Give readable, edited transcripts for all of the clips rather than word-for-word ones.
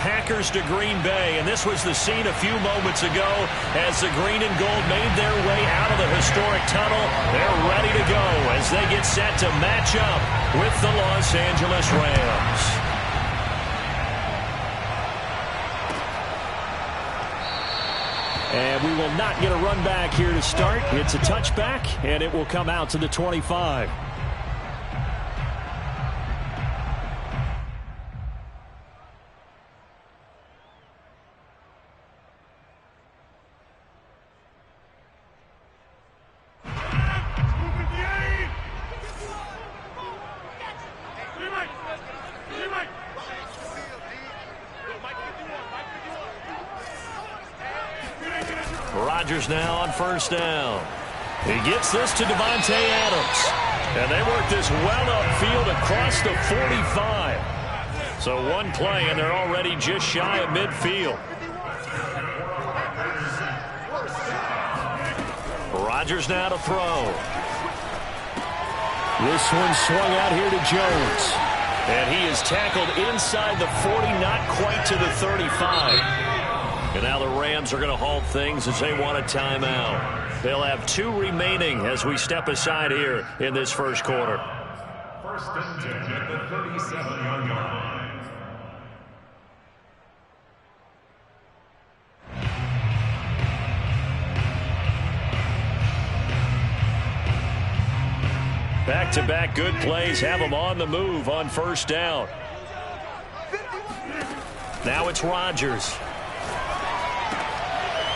Packers to Green Bay, and this was the scene a few moments ago as the green and gold made their way out of the historic tunnel. They're ready to go as they get set to match up with the Los Angeles Rams. And we will not get a run back here to start. It's a touchback, and it will come out to the 25. Rodgers now on first down. He gets this to Devontae Adams. And they work this well upfield across the 45. So one play, and they're already just shy of midfield. Rodgers now to throw. This one swung out here to Jones. And he is tackled inside the 40, not quite to the 35. And now the Rams are going to halt things as they want a timeout. They'll have 2 remaining as we step aside here in this first quarter. First and 10 at the 37-yard line. Back-to-back good plays have them on the move on first down. Now it's Rodgers.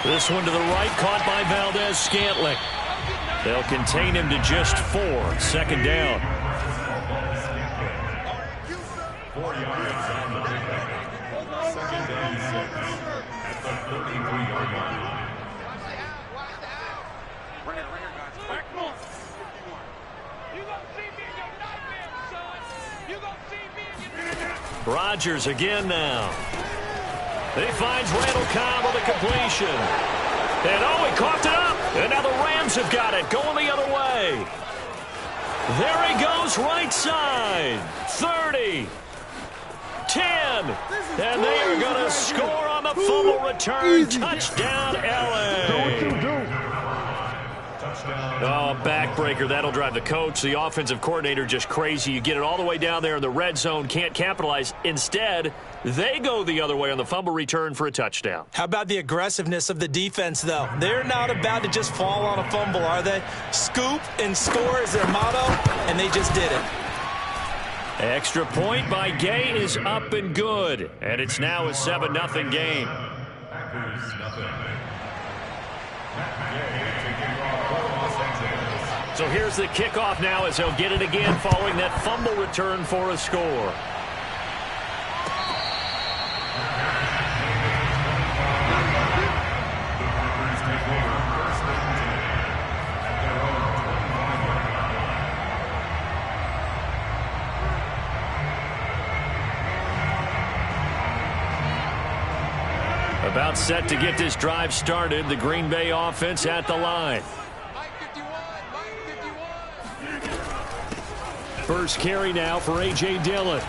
This one to the right, caught by Valdez-Scantling. They'll contain him to just 4. Second down. 4 yards on the pickup. Second and 6 at the 33-yard line. Rodgers again now. He finds Randall Cobb with a completion. And oh, he coughed it up. And now the Rams have got it, going the other way. There he goes, right side. 30. 10. And they are going to score on the fumble return. Touchdown, LA. Oh, backbreaker. That'll drive the coach, the offensive coordinator, just crazy. You get it all the way down there in the red zone, can't capitalize. Instead, they go the other way on the fumble return for a touchdown. How about the aggressiveness of the defense, though? They're not about to just fall on a fumble, are they? Scoop and score is their motto, and they just did it. Extra point by Gay is up and good. And it's now a 7-0 game. Packers nothing. Matt Gay taking off for Los Angeles. So here's the kickoff now as they'll get it again following that fumble return for a score. About set to get this drive started. The Green Bay offense at the line. First carry now for A.J. Dillon.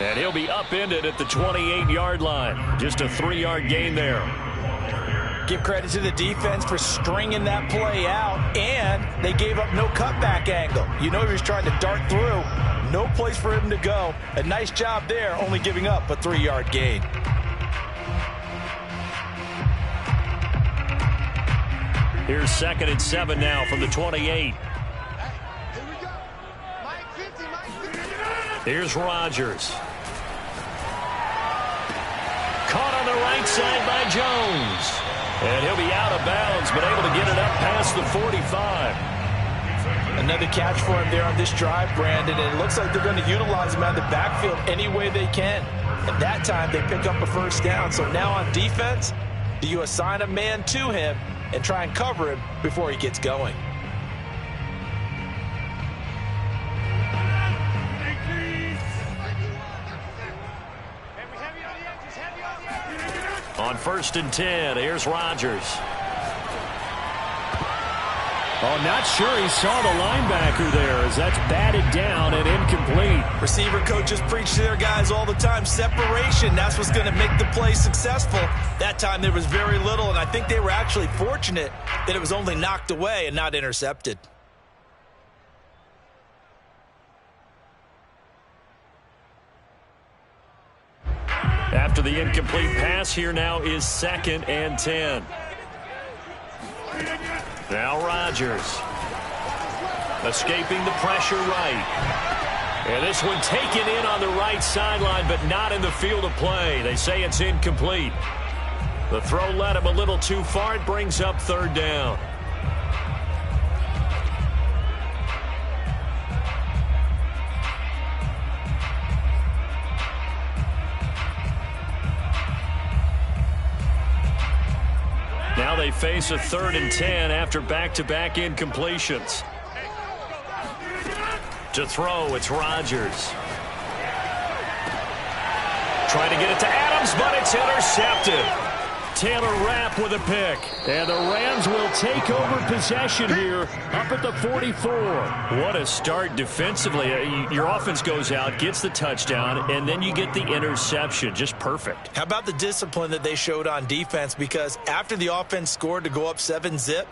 And he'll be upended at the 28-yard line. Just a 3-yard gain there. Give credit to the defense for stringing that play out, and they gave up no cutback angle. You know he was trying to dart through. No place for him to go. A nice job there, only giving up a 3-yard gain. Here's 2nd and 7 now from the 28. Here's Rodgers. Caught on the right side by Jones. And he'll be out of bounds, but able to get it up past the 45. Another catch for him there on this drive, Brandon, and it looks like they're going to utilize him out of the backfield any way they can. At that time, they pick up a first down. So now on defense, do you assign a man to him and try and cover him before he gets going? On 1st and 10, here's Rodgers. Oh, not sure he saw the linebacker there as that's batted down and incomplete. Receiver coaches preach to their guys all the time. Separation, that's what's going to make the play successful. That time there was very little, and I think they were actually fortunate that it was only knocked away and not intercepted. After the incomplete pass, here now is 2nd and 10. Now Rodgers. Escaping the pressure right. And this one taken in on the right sideline, but not in the field of play. They say it's incomplete. The throw led him a little too far. It brings up 3rd down. Now they face a 3rd and 10 after back-to-back incompletions. To throw, it's Rodgers. Trying to get it to Adams, but it's intercepted. Taylor Rapp with a pick. And the Rams will take over possession here up at the 44. What a start defensively. Your offense goes out, gets the touchdown, and then you get the interception. Just perfect. How about the discipline that they showed on defense? Because after the offense scored to go up 7-zip,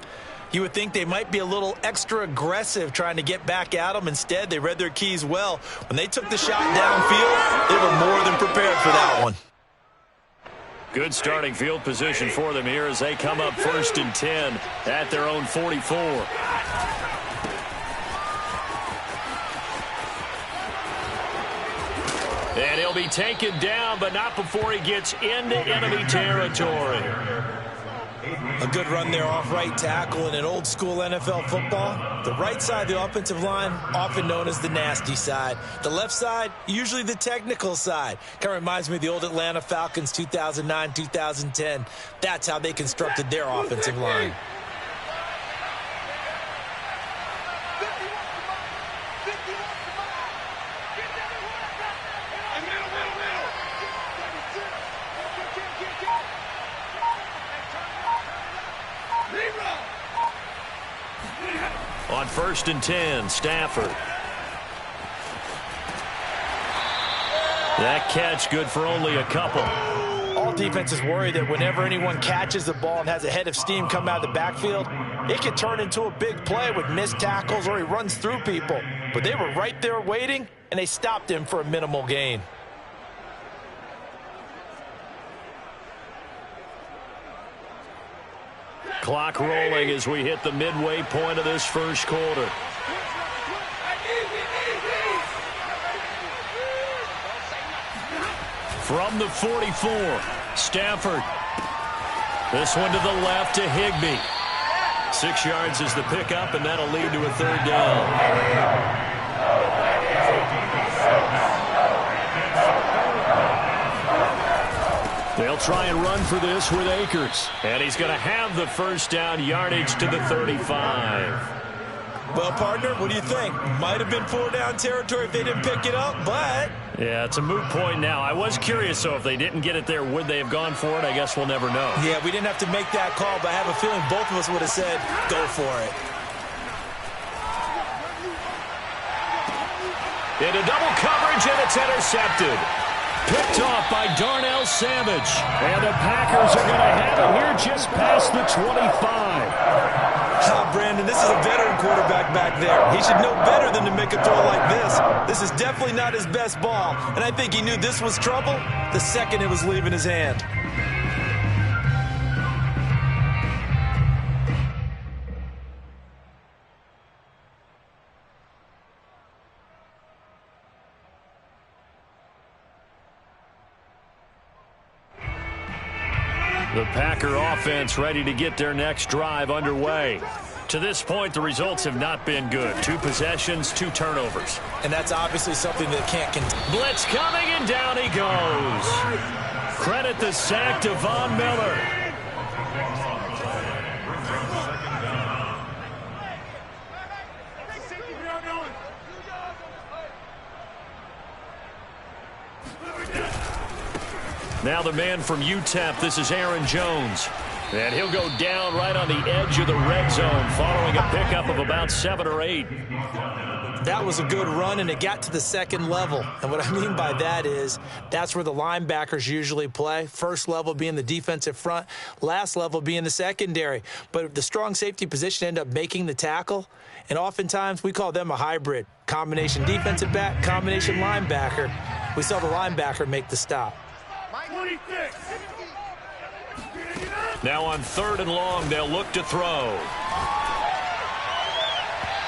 you would think they might be a little extra aggressive trying to get back at them. Instead, they read their keys well. When they took the shot downfield, they were more than prepared for that one. Good starting field position for them here as they come up 1st and 10 at their own 44. And he'll be taken down, but not before he gets into enemy territory. A good run there off right tackle in an old school NFL football. The right side of the offensive line, often known as the nasty side. The left side, usually the technical side. Kind of reminds me of the old Atlanta Falcons 2009-2010. That's how they constructed their offensive line. On 1st and 10, Stafford. That catch good for only a couple. All defenses worry that whenever anyone catches the ball and has a head of steam come out of the backfield, it can turn into a big play with missed tackles or he runs through people. But they were right there waiting, and they stopped him for a minimal gain. Clock rolling as we hit the midway point of this 1st quarter. From the 44, Stafford. This one to the left to Higbee. 6 yards is the pickup, and that'll lead to a 3rd down. They'll try and run for this with Akers. And he's going to have the 1st down, yardage to the 35. Well, partner, what do you think? Might have been 4-down territory if they didn't pick it up, but... Yeah, it's a moot point now. I was curious, so if they didn't get it there, would they have gone for it? I guess we'll never know. Yeah, we didn't have to make that call, but I have a feeling both of us would have said, go for it. Into double coverage, and it's intercepted. Picked off by Darnell Savage. And the Packers are going to have it here just past the 25. Brandon, this is a veteran quarterback back there. He should know better than to make a throw like this. This is definitely not his best ball, and I think he knew this was trouble the second it was leaving his hand. The Packer offense ready to get their next drive underway. To this point, the results have not been good. 2 possessions, 2 turnovers. And that's obviously something that can't continue. Blitz coming, and down he goes. Credit the sack to Von Miller. Now the man from UTEP, this is Aaron Jones. And he'll go down right on the edge of the red zone following a pickup of about 7 or 8. That was a good run, and it got to the second level. And what I mean by that is that's where the linebackers usually play. First level being the defensive front, last level being the secondary. But the strong safety position ended up making the tackle, and oftentimes we call them a hybrid. Combination defensive back, combination linebacker. We saw the linebacker make the stop. Now on 3rd and long, they'll look to throw.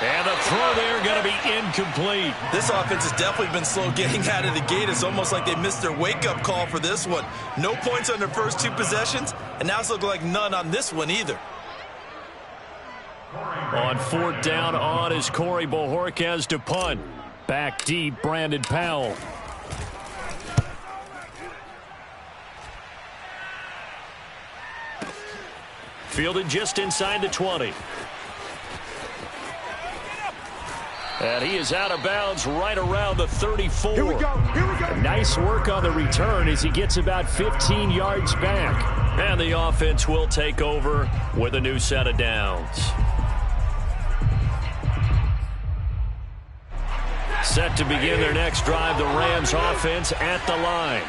And the throw there going to be incomplete. This offense has definitely been slow getting out of the gate. It's almost like they missed their wake-up call for this one. No points on their first 2 possessions, and now it's looking like none on this one either. On 4th down, on is Corey Bojorquez to punt. Back deep, Brandon Powell. Fielded just inside the 20. And he is out of bounds right around the 34. Here we go. Here we go. Nice work on the return as he gets about 15 yards back. And the offense will take over with a new set of downs. Set to begin their next drive, the Rams offense at the line.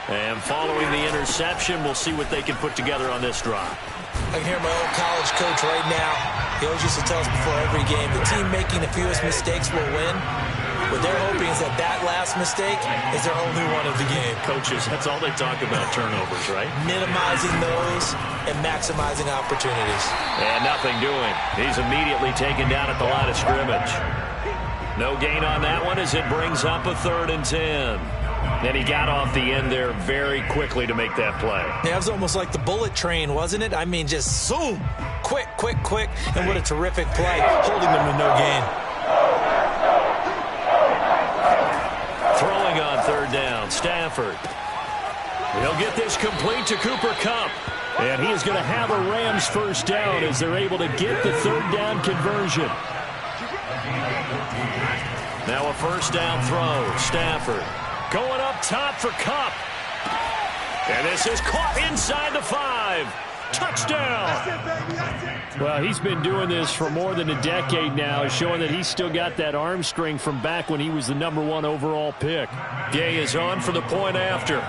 And following the interception, we'll see what they can put together on this drive. I can hear my old college coach right now. He always used to tell us before every game, the team making the fewest mistakes will win. What they're hoping is that that last mistake is their only one of the game. Coaches, that's all they talk about, turnovers, right? Minimizing those and maximizing opportunities. And nothing doing. He's immediately taken down at the line of scrimmage. No gain on that one as it brings up a 3rd and 10. And he got off the end there very quickly to make that play. Yeah, it was almost like the bullet train, wasn't it? I mean, just zoom. Quick, quick, quick. And what a terrific play, holding them to no gain. Throwing on 3rd down, Stafford. He'll get this complete to Cooper Kupp. And he is going to have a Rams first down as they're able to get the 3rd down conversion. Now a first down throw, Stafford. Going up top for Kupp. And this is caught inside the 5. Touchdown. Well, he's been doing this for more than a decade now, showing that he's still got that arm strength from back when he was the #1 overall pick. Gay is on for the point after.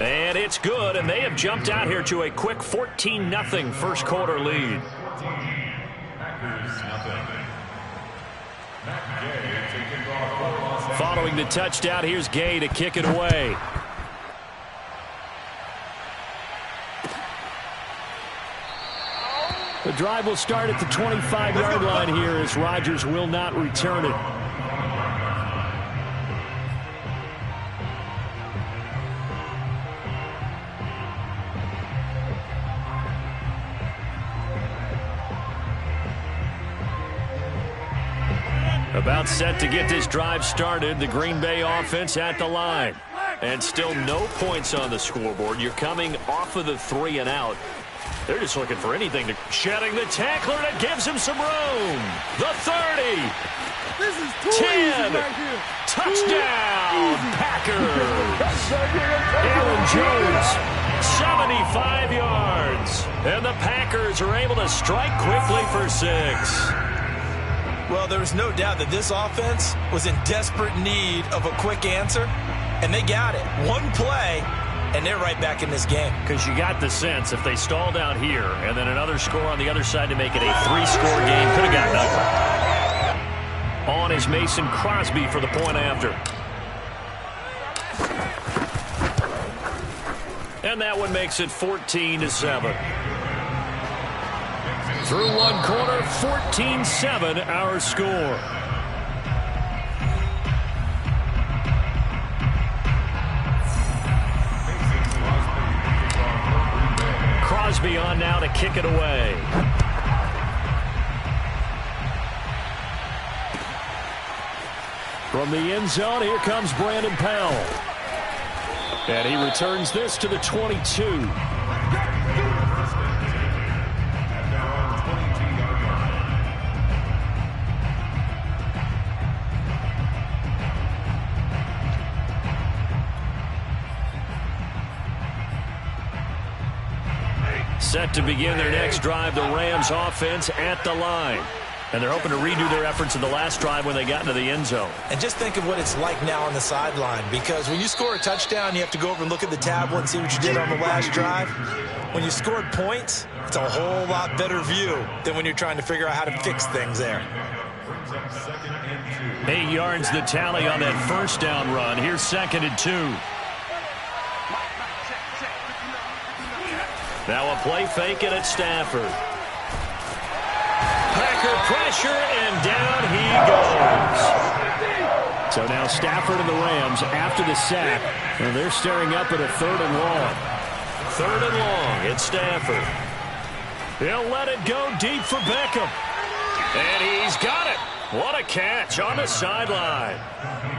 And it's good, and they have jumped out here to a quick 14-0 first quarter lead. Following the touchdown, here's Gay to kick it away. The drive will start at the 25-yard line here as Rodgers will not return it. About set to get this drive started. The Green Bay offense at the line. And still no points on the scoreboard. You're coming off of the 3 and out. They're just looking for anything to... Shedding the tackler that gives him some room. The 30. This is too 10. Right here. Touchdown, Packers. Aaron Jones, 75 yards. And the Packers are able to strike quickly for 6. Well, there was no doubt that this offense was in desperate need of a quick answer, and they got it. One play, and they're right back in this game. Because you got the sense if they stalled out here and then another score on the other side to make it a 3-score game, could have gotten ugly. On is Mason Crosby for the point after. And that one makes it 14-7. Through one quarter, 14-7 our score. Crosby on now to kick it away. From the end zone, here comes Brandon Powell. And he returns this to the 22. Set to begin their next drive, the Rams offense at the line. And they're hoping to redo their efforts in the last drive when they got into the end zone. And just think of what it's like now on the sideline, because when you score a touchdown, you have to go over and look at the tablet and see what you did on the last drive. When you scored points, it's a whole lot better view than when you're trying to figure out how to fix things there. 8 yards the tally on that first down run. Here's 2nd and 2. Now a play fake it at Stafford. Packer pressure, and down he goes. So now Stafford and the Rams, after the sack, and they're staring up at a 3rd and long. 3rd and long, it's Stafford. He'll let it go deep for Beckham. And he's got it. What a catch on the sideline.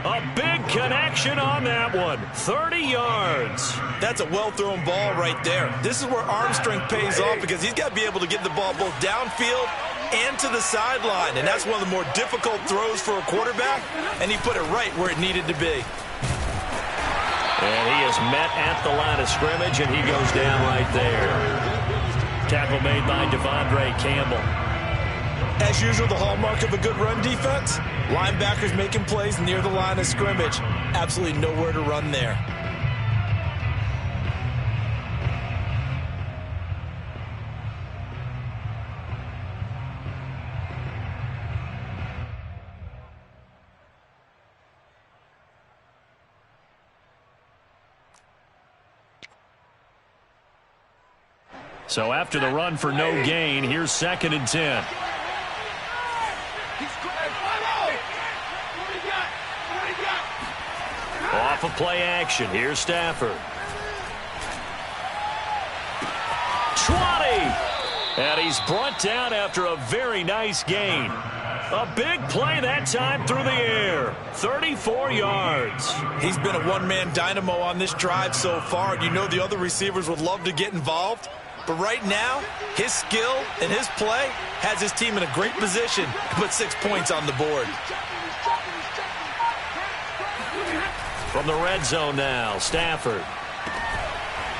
A big connection on that one. 30 yards. That's a well-thrown ball right there. This is where arm strength pays off, because he's got to be able to get the ball both downfield and to the sideline. And that's one of the more difficult throws for a quarterback. And he put it right where it needed to be. And he is met at the line of scrimmage, and he goes down right there. Tackle made by Devondre Campbell. As usual, the hallmark of a good run defense, linebackers making plays near the line of scrimmage. Absolutely nowhere to run there. So after the run for no gain, here's 2nd and 10. Off of play action. Here's Stafford. 20! And he's brought down after a very nice gain. A big play that time through the air. 34 yards. He's been a one-man dynamo on this drive so far, and you know the other receivers would love to get involved. But right now, his skill and his play has his team in a great position to put 6 points on the board. From the red zone now, Stafford.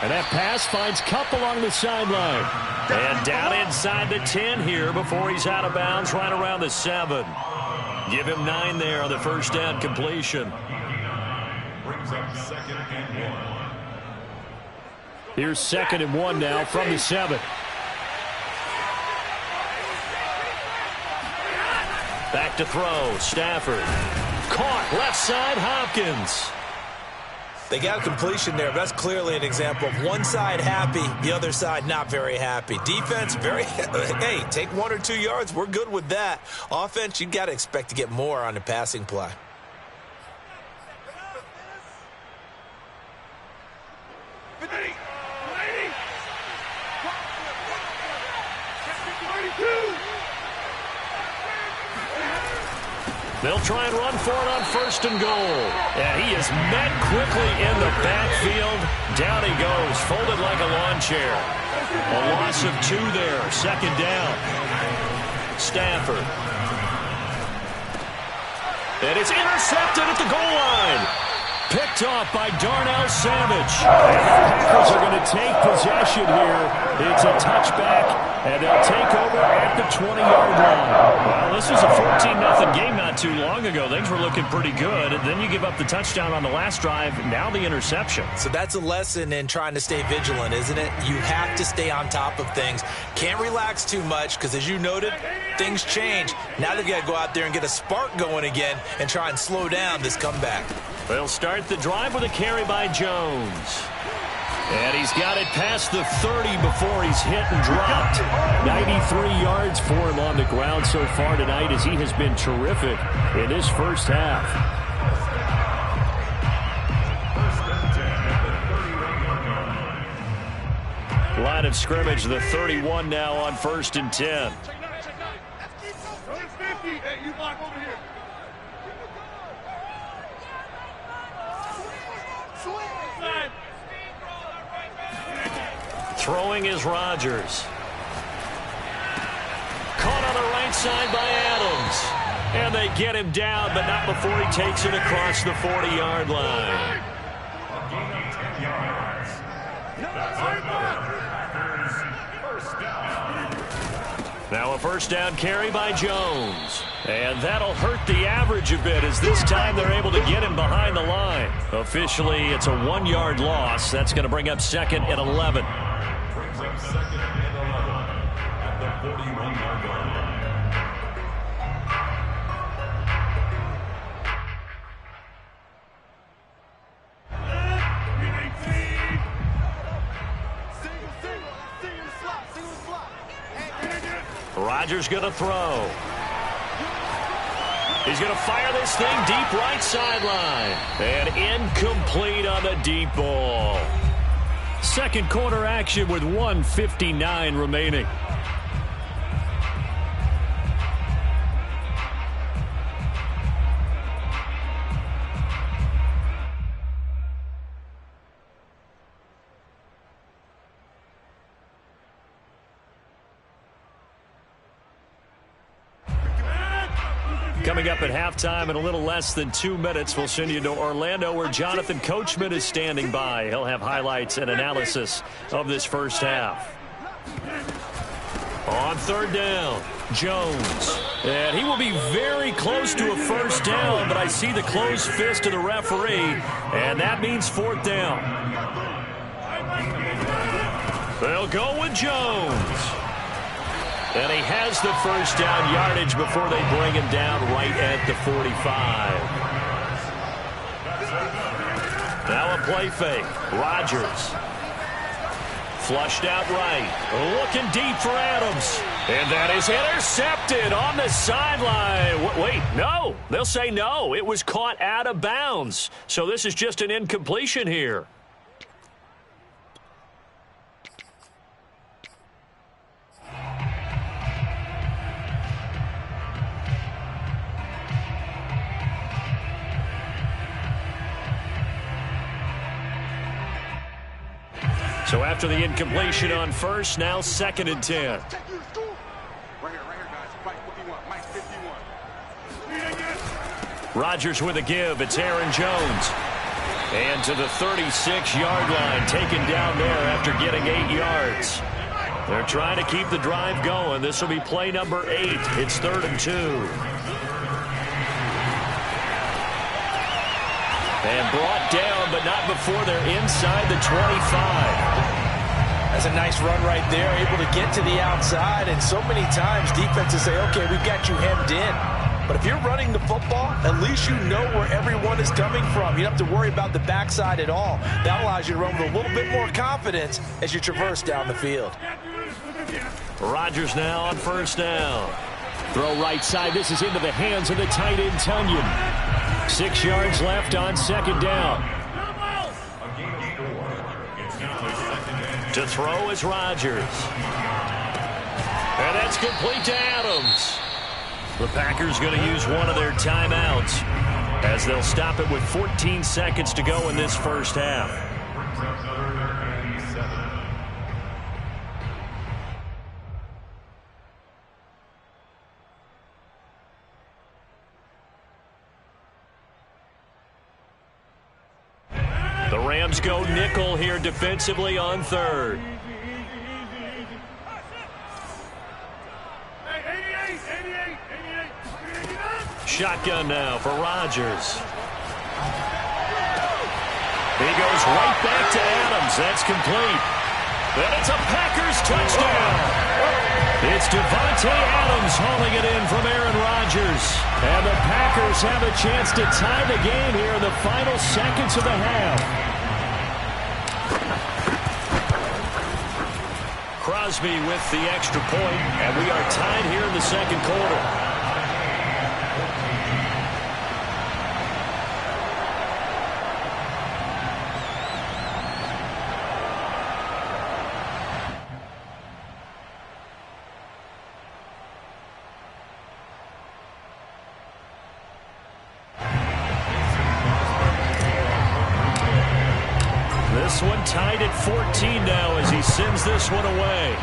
And that pass finds Kupp along the sideline. And down inside the 10 here before he's out of bounds, right around the 7. Give him 9 there on the first down completion. Brings up 2nd and 1. Here's 2nd and 1 now from the 7. Back to throw, Stafford. Caught, left side, Hopkins. They got a completion there, but that's clearly an example of one side happy, the other side not very happy. Defense, very, hey, take 1 or 2 yards, we're good with that. Offense, you got to expect to get more on the passing play. They'll try and run for it on 1st and goal. And he is met quickly in the backfield. Down he goes, folded like a lawn chair. A loss of 2 there, 2nd down. Stafford. And it's intercepted at the goal line. Picked off by Darnell Savage. And the Packers are going to take possession here. It's a touchback, and they'll take over at the 20-yard line. Well, this was a 14-0 game not too long ago. Things were looking pretty good. And then you give up the touchdown on the last drive. Now the interception. So that's a lesson in trying to stay vigilant, isn't it? You have to stay on top of things. Can't relax too much because, as you noted, things change. Now they've got to go out there and get a spark going again and try and slow down this comeback. They'll start the drive with a carry by Jones. And he's got it past the 30 before he's hit and dropped. 93 yards for him on the ground so far tonight, as he has been terrific in this first half. Line of scrimmage, the 31 now on 1st and 10. Hey, you block over here. Throwing is Rodgers. Caught on the right side by Adams. And they get him down, but not before he takes it across the 40-yard line. A gain of 10 yards. That's it for the Packers' Now a first down carry by Jones. And that'll hurt the average a bit as this time they're able to get him behind the line. Officially, it's a 1-yard loss. That's going to bring up 2nd and 11. Brings up 2nd and 11 at the 41-yard line. Rodgers going to throw. He's going to fire this thing deep right sideline. And incomplete on the deep ball. Second quarter action with 1:59 remaining. Coming up at halftime in a little less than 2 minutes, we'll send you to Orlando where Jonathan Coachman is standing by. He'll have highlights and analysis of this first half. On third down, Jones. And he will be very close to a first down, but I see the closed fist of the referee, and that means 4th down. They'll go with Jones. And he has the first down yardage before they bring him down right at the 45. Now a play fake. Rodgers. Flushed out right. Looking deep for Adams. And that is intercepted on the sideline. Wait, no. They'll say no. It was caught out of bounds. So this is just an incompletion here. So after the incompletion on first, now 2nd and 10. Right here, guys. Mike 51. Rodgers with a give. It's Aaron Jones. And to the 36-yard line, taken down there after getting 8 yards. They're trying to keep the drive going. This will be play number 8. It's 3rd and 2. And brought down, but not before they're inside the 25. That's a nice run right there, able to get to the outside. And so many times defenses say, okay, we've got you hemmed in. But if you're running the football, at least you know where everyone is coming from. You don't have to worry about the backside at all. That allows you to run with a little bit more confidence as you traverse down the field. Rodgers now on first down. Throw right side. This is into the hands of the tight end, Tunyon. 6 yards left on 2nd down. To throw is Rodgers. And that's complete to Adams. The Packers going to use one of their timeouts as they'll stop it with 14 seconds to go in this first half. The Rams go nickel here defensively on 3rd. Shotgun now for Rodgers. He goes right back to Adams. That's complete. And it's a Packers touchdown. It's Devontae Adams hauling it in from Aaron Rodgers. And the Packers have a chance to tie the game here in the final seconds of the half. Crosby with the extra point, and we are tied here in the second quarter. This one tied at 14 now as he sends this one away.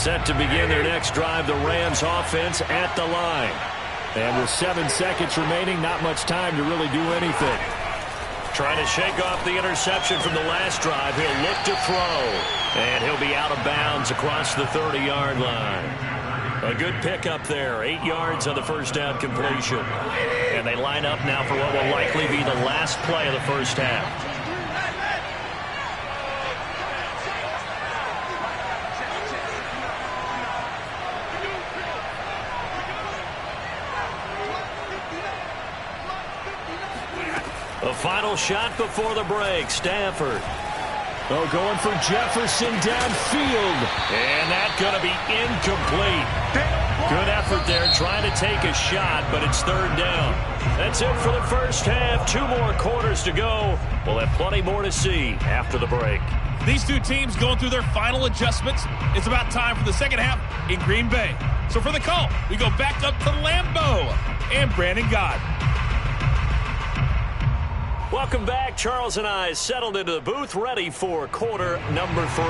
Set to begin their next drive, the Rams offense at the line. And with 7 seconds remaining, not much time to really do anything. Trying to shake off the interception from the last drive. He'll look to throw. And he'll be out of bounds across the 30-yard line. A good pickup there. 8 yards on the first down completion. And they line up now for what will likely be the last play of the first half. The final shot before the break. Stafford. Oh, going for Jefferson downfield. And that's going to be incomplete. Good effort there trying to take a shot, but it's third down. That's it for the first half. 2 more quarters to go. We'll have plenty more to see after the break. These two teams going through their final adjustments. It's about time for the second half in Green Bay. So for the call, we go back up to Lambeau and Brandon Gott. Welcome back. Charles and I settled into the booth, ready for quarter number 3.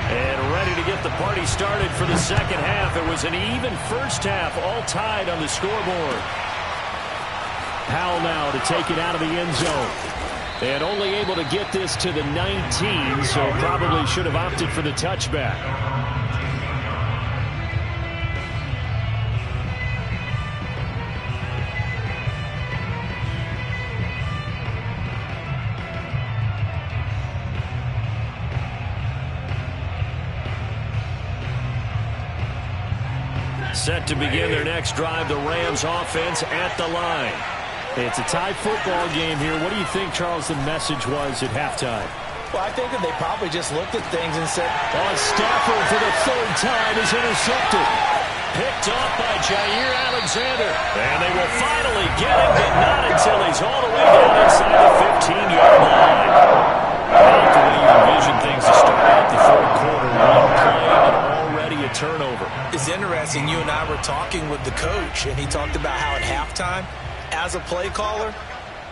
And ready to get the party started for the second half. It was an even first half, all tied on the scoreboard. Powell now to take it out of the end zone. And only able to get this to the 19, so probably should have opted for the touchback. Set to begin their next drive, the Rams offense at the line. It's a tie football game here. What do you think, Charles, the message was at halftime? Well, I think that they probably just looked at things and said, Stafford for the 3rd time is intercepted. Picked off by Jair Alexander. And they will finally get him, but not until he's all the way down inside the 15-yard line. Not the way you envision things to start out the third quarter. One play and already a turnover. It's interesting. You and I were talking with the coach, and he talked about how at halftime, as a play caller,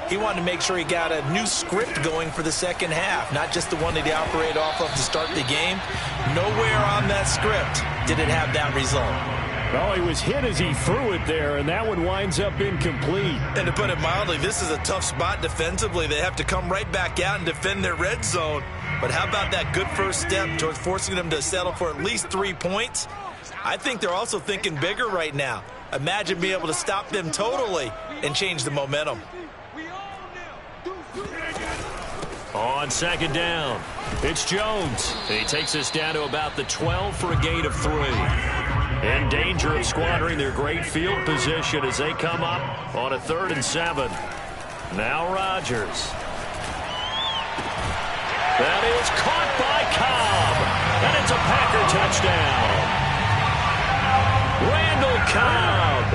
he wanted to make sure he got a new script going for the second half, not just the one that he operated off of to start the game. Nowhere on that script did it have that result. Oh, he was hit as he threw it there, and that one winds up incomplete. And to put it mildly, this is a tough spot defensively. They have to come right back out and defend their red zone. But how about that good first step towards forcing them to settle for at least 3 points? I think they're also thinking bigger right now. Imagine being able to stop them totally and change the momentum. On second down, it's Jones. He takes us down to about the 12 for a gain of 3. In danger of squandering their great field position as they come up on a 3rd and 7. Now Rodgers. That is caught by Cobb. And it's a Packer touchdown. Randall Cobb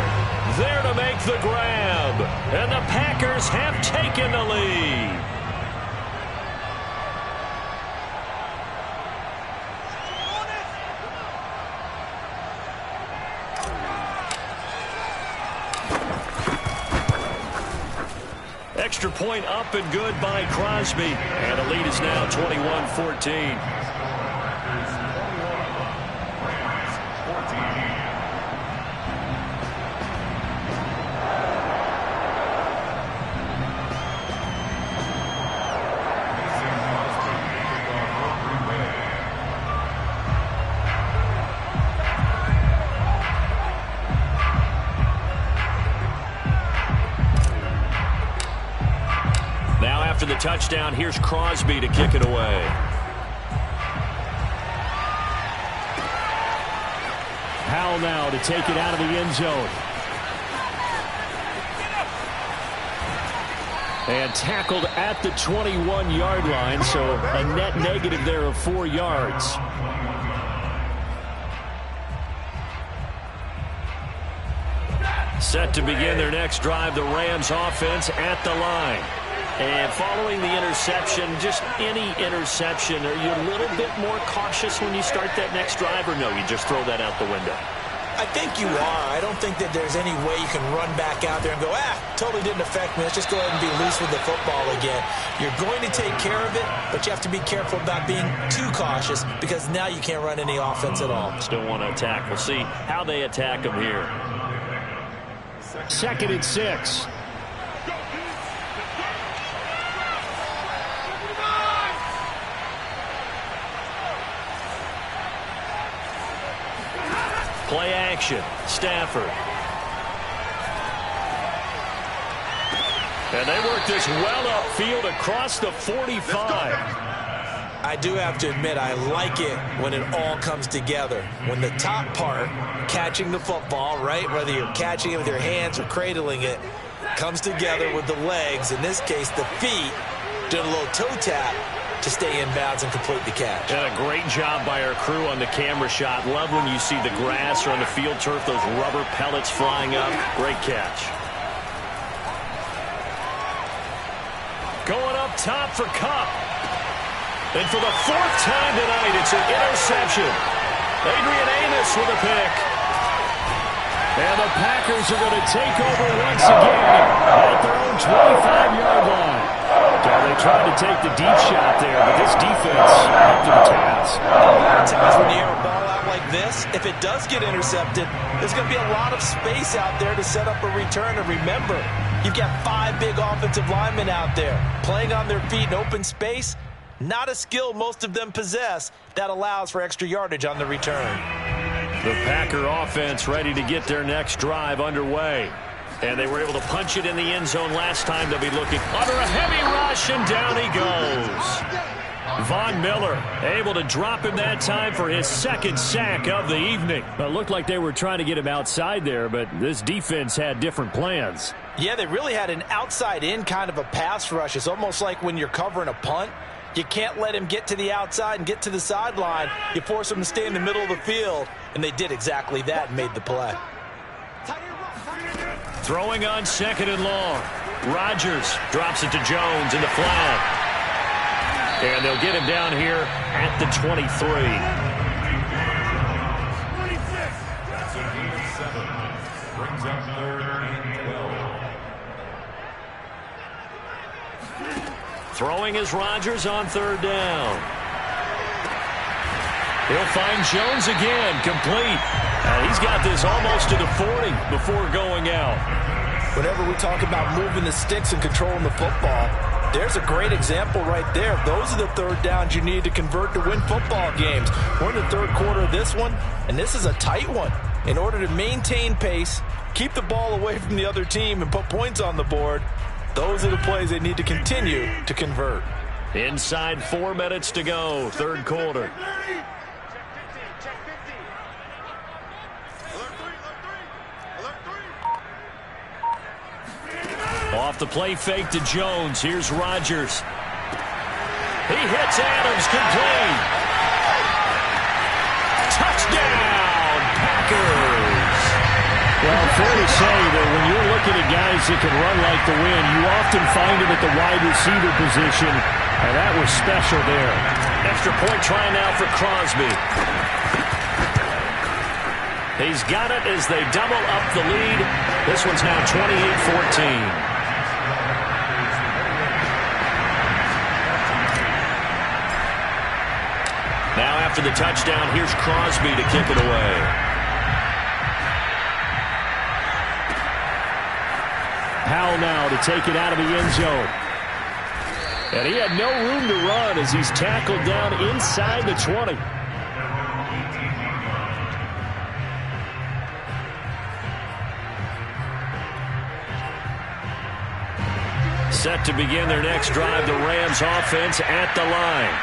there to make the grab. And the Packers have taken the lead. Extra point up and good by Crosby. And the lead is now 21-14. After the touchdown, here's Crosby to kick it away. Powell now to take it out of the end zone. And tackled at the 21-yard line, so a net negative there of 4 yards. Set to begin their next drive, the Rams offense at the line. And following the interception, just any interception, are you a little bit more cautious when you start that next drive, or no, you just throw that out the window? I think you are. I don't think that there's any way you can run back out there and go, totally didn't affect me. Let's just go ahead and be loose with the football again. You're going to take care of it, but you have to be careful about being too cautious because now you can't run any offense at all. Still want to attack. We'll see how they attack them here. 2nd and 6. Play action. Stafford. And they work this well upfield across the 45. I do have to admit, I like it when it all comes together. When the top part, catching the football, right, whether you're catching it with your hands or cradling it, comes together with the legs, in this case the feet, doing a little toe tap to stay in bounds and complete the catch. And a great job by our crew on the camera shot. Love when you see the grass or on the field turf, those rubber pellets flying up. Great catch. Going up top for Kupp. And for the 4th time tonight, it's an interception. Adrian Amos with a pick. And the Packers are going to take over once again at their own 25-yard line. Yeah, they tried to take the deep shot there, but this defense up to the task. Times when you air a ball out like this, if it does get intercepted, there's going to be a lot of space out there to set up a return. And remember, you've got 5 big offensive linemen out there playing on their feet in open space. Not a skill most of them possess that allows for extra yardage on the return. The Packer offense ready to get their next drive underway. And they were able to punch it in the end zone last time. They'll be looking under a heavy rush, and down he goes. Von Miller able to drop him that time for his 2nd sack of the evening. It looked like they were trying to get him outside there, but this defense had different plans. Yeah, they really had an outside-in kind of a pass rush. It's almost like when you're covering a punt. You can't let him get to the outside and get to the sideline. You force him to stay in the middle of the field, and they did exactly that and made the play. Throwing on 2nd and long. Rodgers drops it to Jones in the flat. And they'll get him down here at the 23. That's a gain of 7. Brings up 3rd and 12. Throwing is Rodgers on 3rd down. He'll find Jones again, complete. And he's got this almost to the 40 before going out. Whenever we talk about moving the sticks and controlling the football, there's a great example right there. Those are the 3rd downs you need to convert to win football games. We're in the 3rd quarter of this one, and this is a tight one. In order to maintain pace, keep the ball away from the other team, and put points on the board, those are the plays they need to continue to convert. Inside 4 minutes to go, 3rd quarter. Off the play fake to Jones. Here's Rodgers. He hits Adams, complete. Touchdown, Packers. Well, fair to say that when you're looking at guys that can run like the wind, you often find them at the wide receiver position, and that was special there. Extra point try now for Crosby. He's got it as they double up the lead. This one's now 28-14. Now after the touchdown, here's Crosby to kick it away. Powell now to take it out of the end zone. And he had no room to run as he's tackled down inside the 20. Set to begin their next drive, the Rams offense at the line.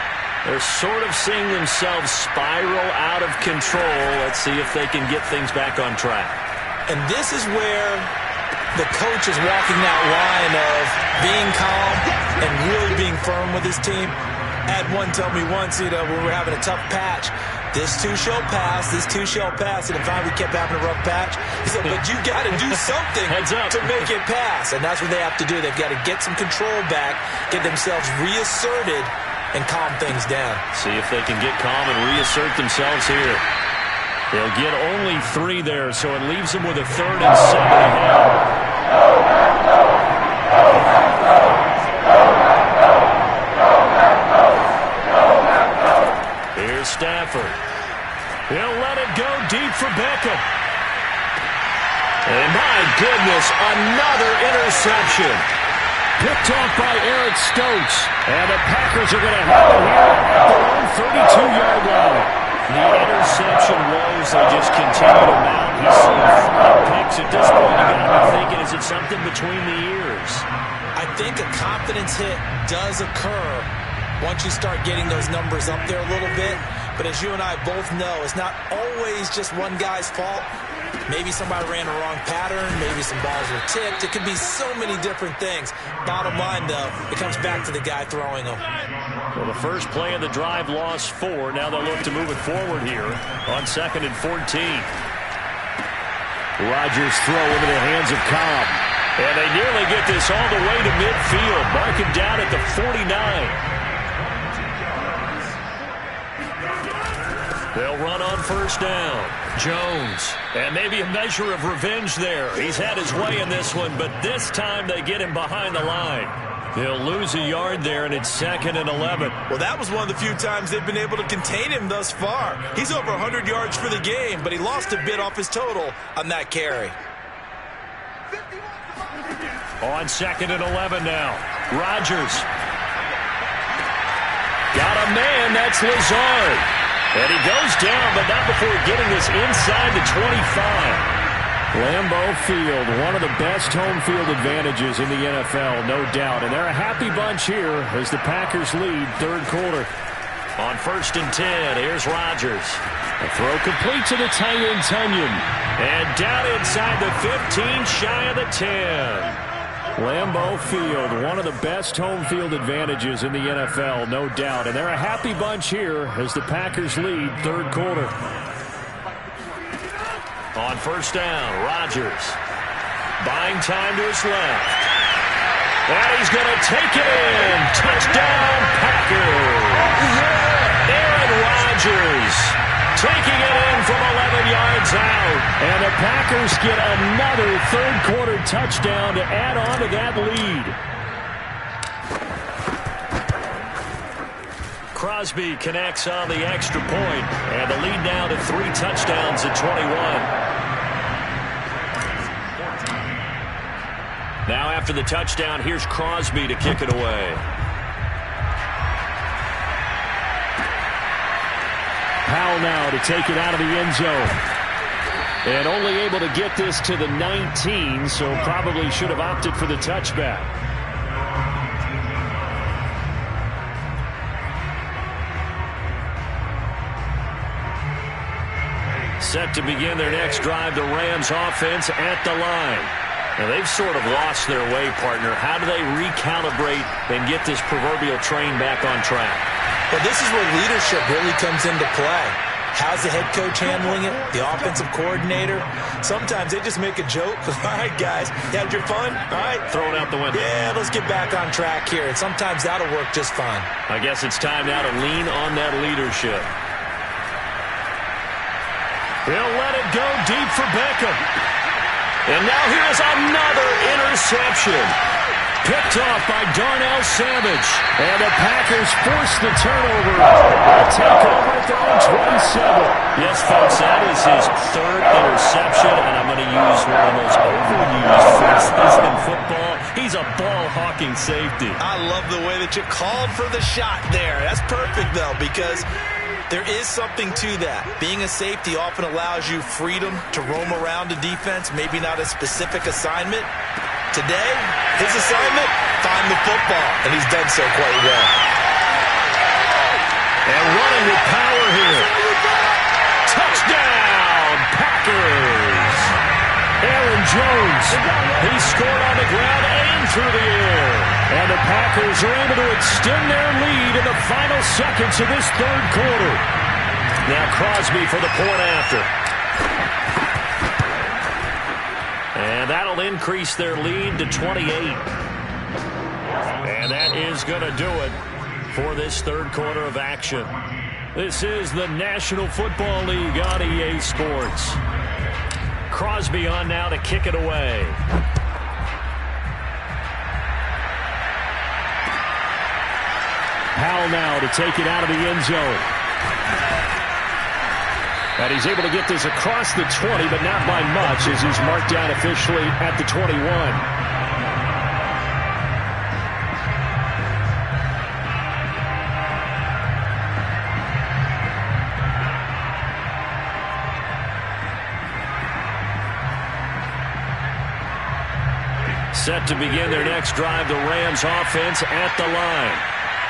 They're sort of seeing themselves spiral out of control. Let's see if they can get things back on track. And this is where the coach is walking that line of being calm and really being firm with his team. Had one tell me once, when we were having a tough patch, this too shall pass, this too shall pass. And if we kept having a rough patch, he said, but you got to do something to make it pass. And that's what they have to do. They've got to get some control back, get themselves reasserted, and calm things down. See if they can get calm and reassert themselves here. They'll get only 3 there, so it leaves them with a 3rd and 7 ahead. Here's Stafford. He'll let it go deep for Beckham. And my goodness, another interception. Picked off by Eric Stokes. And the Packers are going to have it here at their own 32-yard line. The interception woes, they just continue to mount. He's seen 5 picks at this point. You got to be thinking, is it something between the ears? I think a confidence hit does occur once you start getting those numbers up there a little bit. But as you and I both know, it's not always just one guy's fault. Maybe somebody ran the wrong pattern. Maybe some balls were tipped. It could be so many different things. Bottom line, though, it comes back to the guy throwing them. Well, the first play of the drive lost 4. Now they'll look to move it forward here on 2nd and 14. Rodgers throw into the hands of Cobb. And they nearly get this all the way to midfield. Mark him down at the 49. They'll run on 1st down. Jones. And maybe a measure of revenge there. He's had his way in this one, but this time they get him behind the line. They'll lose a yard there, and it's 2nd and 11. Well, that was one of the few times they've been able to contain him thus far. He's over 100 yards for the game, but he lost a bit off his total on that carry. On 2nd and 11 now. Rodgers. Got a man. That's Lazard. And he goes down, but not before getting this inside the 25. Lambeau Field, one of the best home field advantages in the NFL, no doubt. And they're a happy bunch here as the Packers lead 3rd quarter. On 1st and 10, here's Rodgers. A throw complete to the tight end, Tunyon. And down inside the 15, shy of the 10. Lambeau Field, one of the best home field advantages in the NFL, no doubt. And they're a happy bunch here as the Packers lead 3rd quarter. On 1st down, Rodgers. Buying time to his left. And he's going to take it in. Touchdown, Packers. Aaron Rodgers taking it in from 11 yards out. And the Packers get another 3rd quarter touchdown to add on to that lead. Crosby connects on the extra point, and the lead now to 3 touchdowns at 21. Now after the touchdown, here's Crosby to kick it away. Powell now to take it out of the end zone. And only able to get this to the 19, so probably should have opted for the touchback. Set to begin their next drive, the Rams offense at the line. Now they've sort of lost their way, partner. How do they recalibrate and get this proverbial train back on track? Well, this is where leadership really comes into play. How's the head coach handling it? The offensive coordinator? Sometimes they just make a joke. All right, guys, you had your fun? All right. Throw it out the window. Yeah, let's get back on track here. And sometimes that'll work just fine. I guess it's time now to lean on that leadership. He'll let it go deep for Beckham. And now here's another interception. Picked off by Darnell Savage. And the Packers force the turnover. They'll take over at their own 27. Yes, folks, that is his 3rd interception, and I'm going to use one of the most overused phrases in football. He's a ball-hawking safety. I love the way that you called for the shot there. That's perfect, though, because there is something to that. Being a safety often allows you freedom to roam around a defense, maybe not a specific assignment. Today, his assignment, find the football, and he's done so quite well. And running with power here. Touchdown, Packers! Aaron Jones. He scored on the ground and through the air. And the Packers are able to extend their lead in the final seconds of this 3rd quarter. Now Crosby for the point after. And that'll increase their lead to 28. And that is going to do it for this 3rd quarter of action. This is the National Football League on EA Sports. Crosby on now to kick it away. Powell now to take it out of the end zone. And he's able to get this across the 20, but not by much, as he's marked down officially at the 21. Set to begin their next drive, the Rams offense at the line.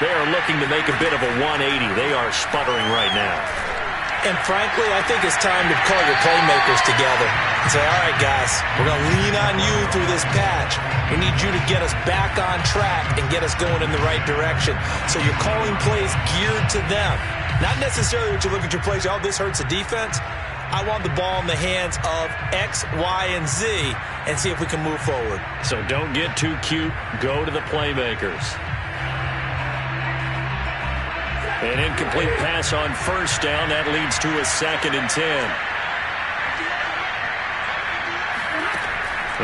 They are looking to make a bit of a 180. They are sputtering right now. And frankly, I think it's time to call your playmakers together and say, all right, guys, we're going to lean on you through this patch. We need you to get us back on track and get us going in the right direction. So you're calling plays geared to them. Not necessarily what you look at your plays, oh, this hurts the defense. I want the ball in the hands of X, Y, and Z and see if we can move forward. So don't get too cute. Go to the playmakers. An incomplete pass on first down. That leads to a 2nd and 10.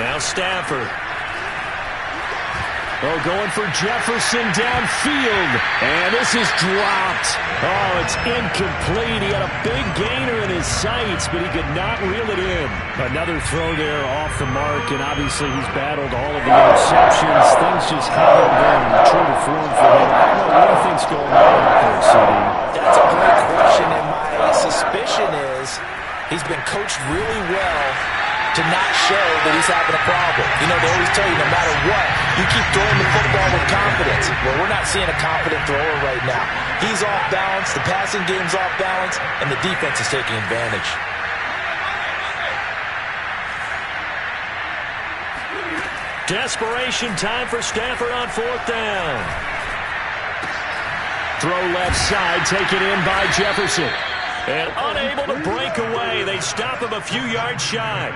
Now Stafford. Oh, going for Jefferson downfield. And this is dropped. Oh, it's incomplete. He had a big gainer in his sights, but he could not reel it in. Another throw there off the mark, and obviously he's battled all of the interceptions. Things just haven't been true to form for him. I don't know what he thinks going on out there, CD. That's a great question, and my suspicion is he's been coached really well to not show that he's having a problem. You know, they always tell you no matter what, you keep throwing the football with confidence. Well, we're not seeing a confident thrower right now. He's off balance, the passing game's off balance, and the defense is taking advantage. Desperation time for Stafford on 4th down. Throw left side, taken in by Jefferson. And unable to break away. They stop him a few yards shy.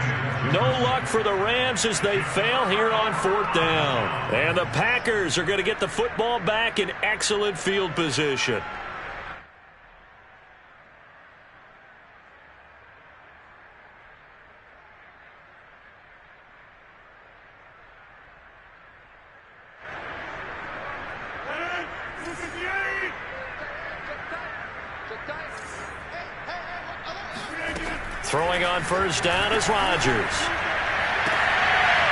No luck for the Rams as they fail here on 4th down. And the Packers are going to get the football back in excellent field position. Throwing on first down is Rodgers.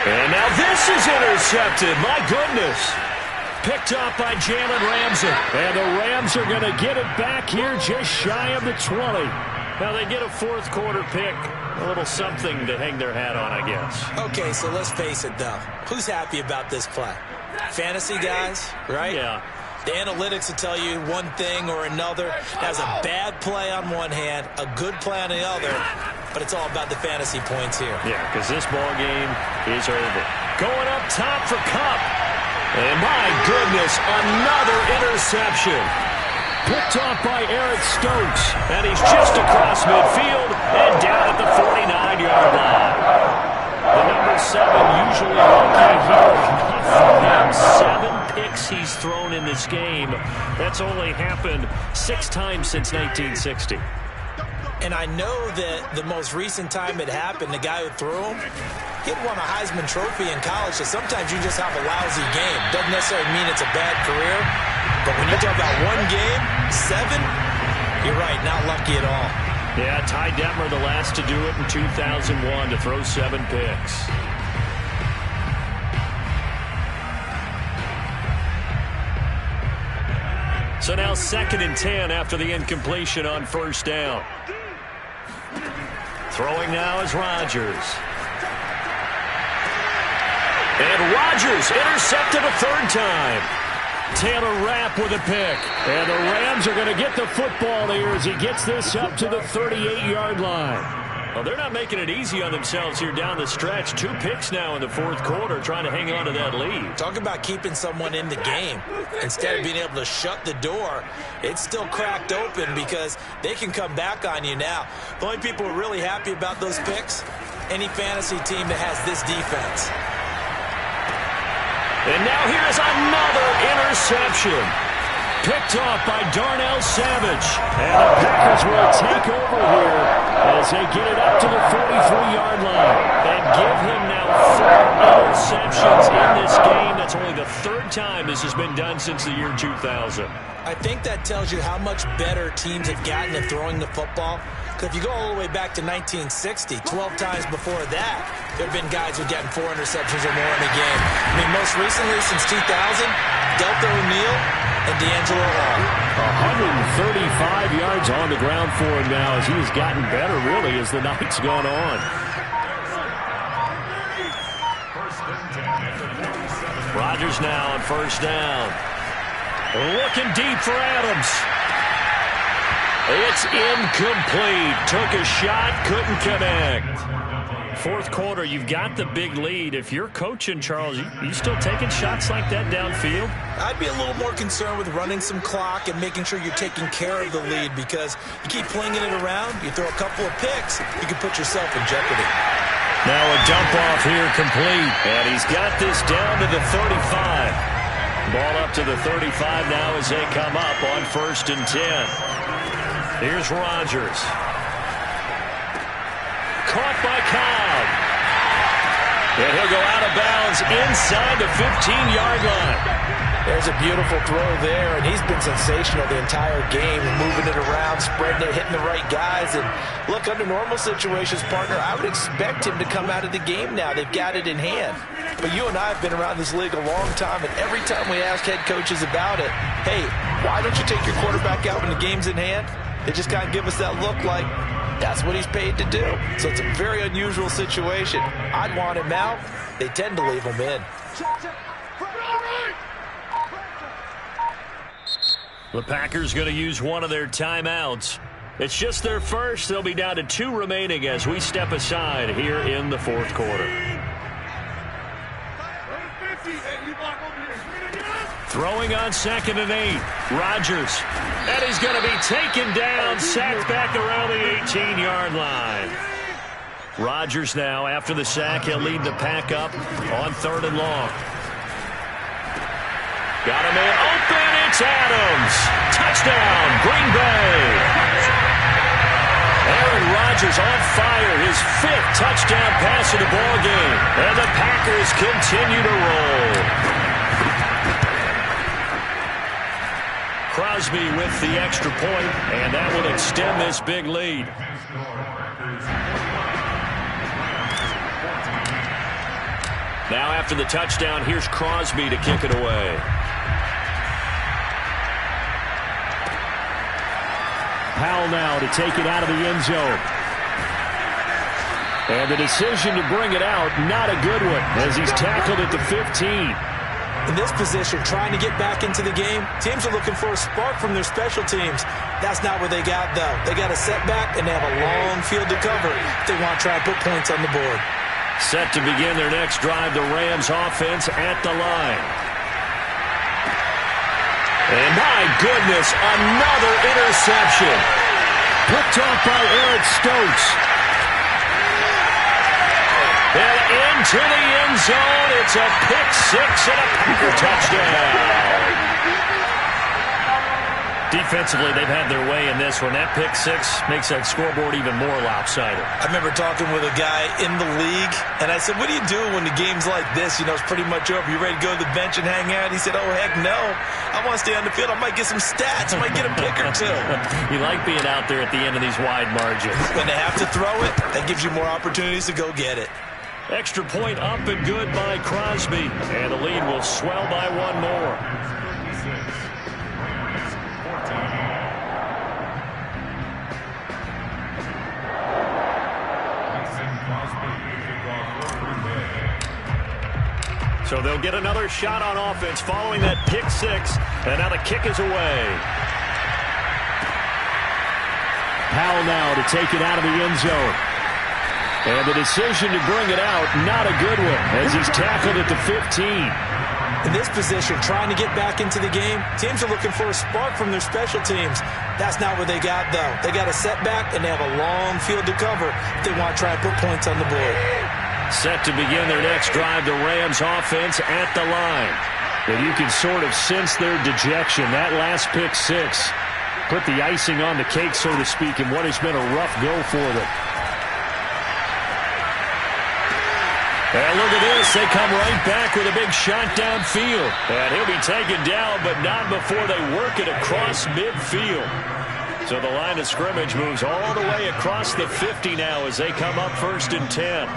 And now this is intercepted. My goodness. Picked up by Jalen Ramsey. And the Rams are going to get it back here just shy of the 20. Now they get a 4th quarter pick. A little something to hang their hat on, I guess. Okay, so let's face it, though. Who's happy about this play? Fantasy guys, right? Yeah. The analytics will tell you one thing or another. That's a bad play on one hand, a good play on the other, but it's all about the fantasy points here. Yeah, because this ball game is over. Going up top for Kupp. And my goodness, another interception. Picked off by Eric Stokes. And he's just across midfield and down at the 49-yard line. The number 7 usually lucky here. Not for him. 7 picks he's thrown in this game. That's only happened 6 times since 1960. And I know that the most recent time it happened, the guy who threw him, he'd won a Heisman Trophy in college, so sometimes you just have a lousy game. Doesn't necessarily mean it's a bad career, but when you talk about one game, 7, you're right, not lucky at all. Yeah, Ty Detmer, the last to do it in 2001, to throw 7 picks. So now 2nd and 10 after the incompletion on first down. Throwing now is Rodgers. And Rodgers intercepted a 3rd time. Taylor Rapp with a pick. And the Rams are going to get the football here as he gets this up to the 38-yard line. Well, they're not making it easy on themselves here down the stretch. 2 picks now in the 4th quarter trying to hang on to that lead. Talk about keeping someone in the game. Instead of being able to shut the door, it's still cracked open because they can come back on you now. The only people who are really happy about those picks, any fantasy team that has this defense. And now here's another interception. Picked off by Darnell Savage. And the Packers will take over here as they get it up to the 43-yard line. And give him now 4 interceptions in this game. That's only the 3rd time this has been done since the year 2000. I think that tells you how much better teams have gotten at throwing the football. Because if you go all the way back to 1960, 12 times before that, there have been guys who've gotten 4 interceptions or more in a game. I mean, most recently since 2000, Delta O'Neal and D'Angelo Hall. 135 yards on the ground for him now as he's gotten better, really, as the night's gone on. Rodgers now on 1st down. Looking deep for Adams. It's incomplete. Took a shot, couldn't connect. 4th quarter, you've got the big lead. If you're coaching, Charles, you still taking shots like that downfield? I'd be a little more concerned with running some clock and making sure you're taking care of the lead, because you keep flinging it around, you throw a couple of picks, you can put yourself in jeopardy. Now a dump off here complete, and he's got this down to the 35. Ball up to the 35 now as they come up on 1st and 10. Here's Rodgers. Caught by Cobb. And he'll go out of bounds inside the 15-yard line. There's a beautiful throw there, and he's been sensational the entire game, moving it around, spreading it, hitting the right guys. And look, under normal situations, partner, I would expect him to come out of the game now. They've got it in hand. But you and I have been around this league a long time, and every time we ask head coaches about it, hey, why don't you take your quarterback out when the game's in hand? They just kind of give us that look like that's what he's paid to do. So it's a very unusual situation. I'd want him out. They tend to leave him in. The Packers going to use one of their timeouts. It's just their first. They'll be down to 2 remaining as we step aside here in the 4th quarter. Throwing on 2nd and 8. Rodgers. And he's going to be taken down, sacked back around the 18-yard line. Rodgers now, after the sack, he'll lead the pack up on 3rd and long. Got a man open. It's Adams. Touchdown, Green Bay. Aaron Rodgers on fire. His 5th touchdown pass of the ball game. And the Packers continue to roll. Crosby with the extra point, and that will extend this big lead. Now after the touchdown, here's Crosby to kick it away. Powell now to take it out of the end zone. And the decision to bring it out, not a good one, as he's tackled at the 15. In this position, trying to get back into the game, teams are looking for a spark from their special teams. That's not what they got, though. They got a setback, and they have a long field to cover if they want to try and put points on the board. Set to begin their next drive, the Rams offense at the line. And my goodness, another interception. Picked off by Eric Stokes. And into the end zone, it's a pick-6 and a Packer touchdown. Defensively, they've had their way in this one. That pick-6 makes that scoreboard even more lopsided. I remember talking with a guy in the league, and I said, what do you do when the game's like this? You know, it's pretty much over. You ready to go to the bench and hang out? He said, oh, heck no. I want to stay on the field. I might get some stats. I might get a pick or two. You like being out there at the end of these wide margins. When they have to throw it, that gives you more opportunities to go get it. Extra point up and good by Crosby. And the lead will swell by one more. So they'll get another shot on offense following that pick-6. And now the kick is away. Powell now to take it out of the end zone. And the decision to bring it out, not a good one, as he's tackled at the 15. In this position, trying to get back into the game, teams are looking for a spark from their special teams. That's not what they got, though. They got a setback, and they have a long field to cover if they want to try and put points on the board. Set to begin their next drive, the Rams offense at the line. And you can sort of sense their dejection. That last pick six put the icing on the cake, so to speak, in what has been a rough go for them. And look at this. They come right back with a big shot downfield. And he'll be taken down, but not before they work it across midfield. So the line of scrimmage moves all the way across the 50 now as they come up 1st and 10.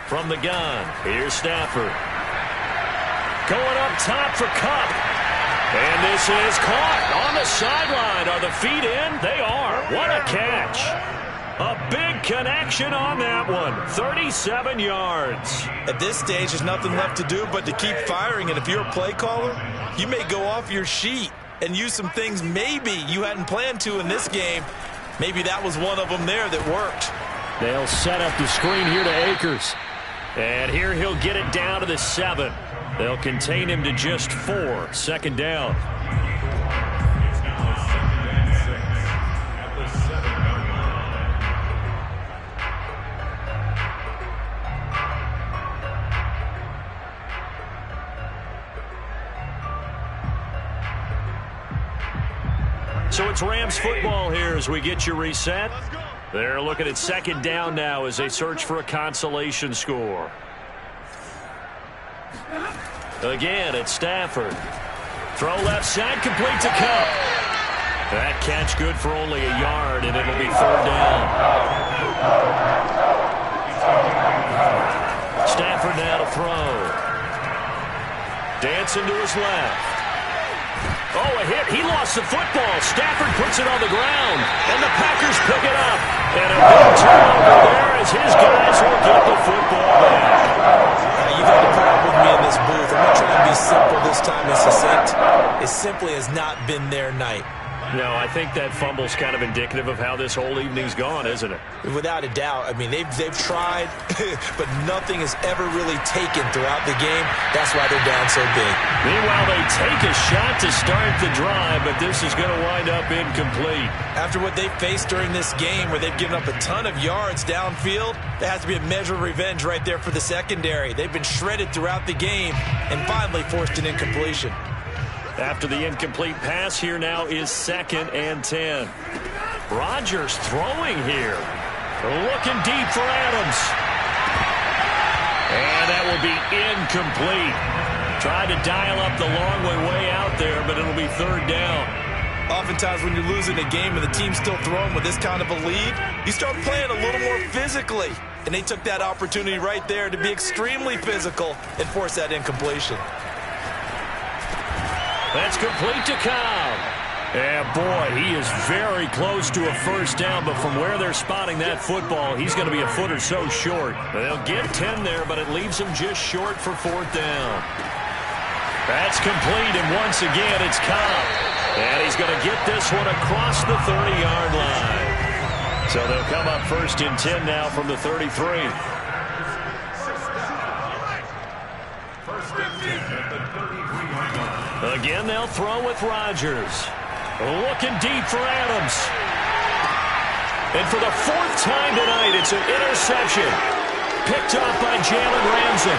From the gun, here's Stafford. Going up top for Kupp. And this is caught on the sideline. Are the feet in? They are. What a catch. A big connection on that one. 37 yards. At this stage, there's nothing left to do but to keep firing. And if you're a play caller, you may go off your sheet and use some things maybe you hadn't planned to in this game. Maybe that was one of them there that worked. They'll set up the screen here to Akers. And here he'll get it down to the 7. They'll contain him to just 4. 2nd down. It's now 2nd and 6 at the 7-yard line. So it's Rams football here as we get you reset. They're looking at 2nd down now as they search for a consolation score. Again, it's Stafford. Throw left side, complete to Kupp. That catch good for only a yard, and it'll be 3rd down. Stafford now to throw. Dancing to his left. Oh, a hit. He lost the football. Stafford puts it on the ground, and the Packers pick it up. And a big turnover there as his guys will get the football back. You got to put up with me in this booth. I'm not trying to be simple this time and succinct. It simply has not been their night. No, I think that fumble's kind of indicative of how this whole evening's gone, isn't it? Without a doubt. I mean, they've tried, but nothing has ever really taken throughout the game. That's why they're down so big. Meanwhile, they take a shot to start the drive, but this is going to wind up incomplete. After what they faced during this game where they've given up a ton of yards downfield, there has to be a measure of revenge right there for the secondary. They've been shredded throughout the game and finally forced an incompletion. After the incomplete pass, here now is 2nd and 10. Rodgers throwing here. Looking deep for Adams. And that will be incomplete. Tried to dial up the long way out there, but it'll be 3rd down. Oftentimes when you're losing a game and the team's still throwing with this kind of a lead, you start playing a little more physically. And they took that opportunity right there to be extremely physical and force that incompletion. That's complete to Cobb. And boy, he is very close to a 1st down, but from where they're spotting that football, he's going to be a foot or so short. They'll get 10 there, but it leaves him just short for 4th down. That's complete, and once again, it's Cobb. And he's going to get this one across the 30-yard line. So they'll come up 1st and 10 now from the 33. Again, they'll throw with Rodgers. Looking deep for Adams. And for the 4th time tonight, it's an interception. Picked off by Jalen Ramsey.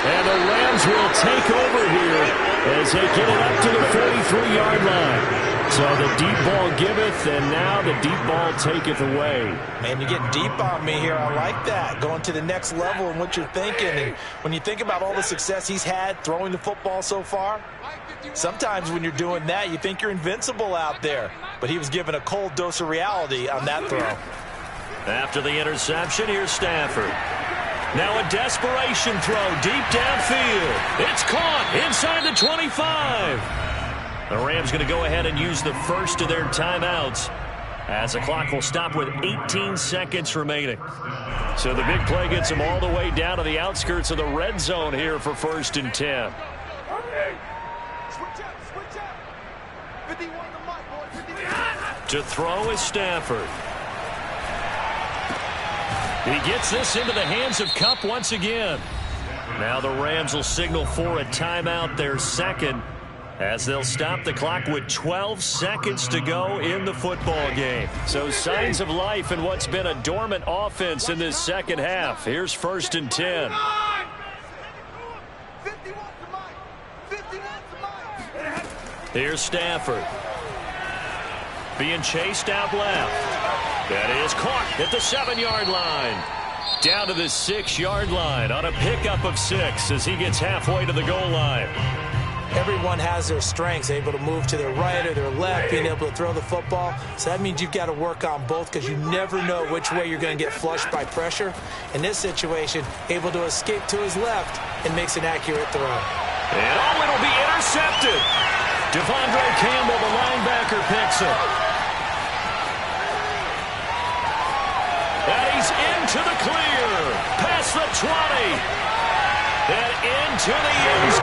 And the Rams will take over here as they get it up to the 43-yard line. So the deep ball giveth, and now the deep ball taketh away. Man, you're getting deep on me here. I like that. Going to the next level in what you're thinking. And when you think about all the success he's had throwing the football so far, sometimes when you're doing that, you think you're invincible out there. But he was given a cold dose of reality on that throw. After the interception, here's Stafford. Now a desperation throw deep downfield. It's caught inside the 25. The Rams going to go ahead and use the first of their timeouts as the clock will stop with 18 seconds remaining. So the big play gets them all the way down to the outskirts of the red zone here for 1st and 10. To throw is Stafford. He gets this into the hands of Kupp once again. Now the Rams will signal for a timeout, their second, as they'll stop the clock with 12 seconds to go in the football game. So signs of life in what's been a dormant offense in this second half. Here's 1st and 10. Here's Stafford. Being chased out left. That is caught at the 7-yard line. Down to the 6-yard line on a pickup of 6 as he gets halfway to the goal line. Everyone has their strengths, able to move to their right or their left, being able to throw the football. So that means you've got to work on both because you never know which way you're going to get flushed by pressure. In this situation, able to escape to his left and makes an accurate throw. And it'll be intercepted. Devondre Campbell, the linebacker, picks it. And he's into the clear. Past the 20. And into the end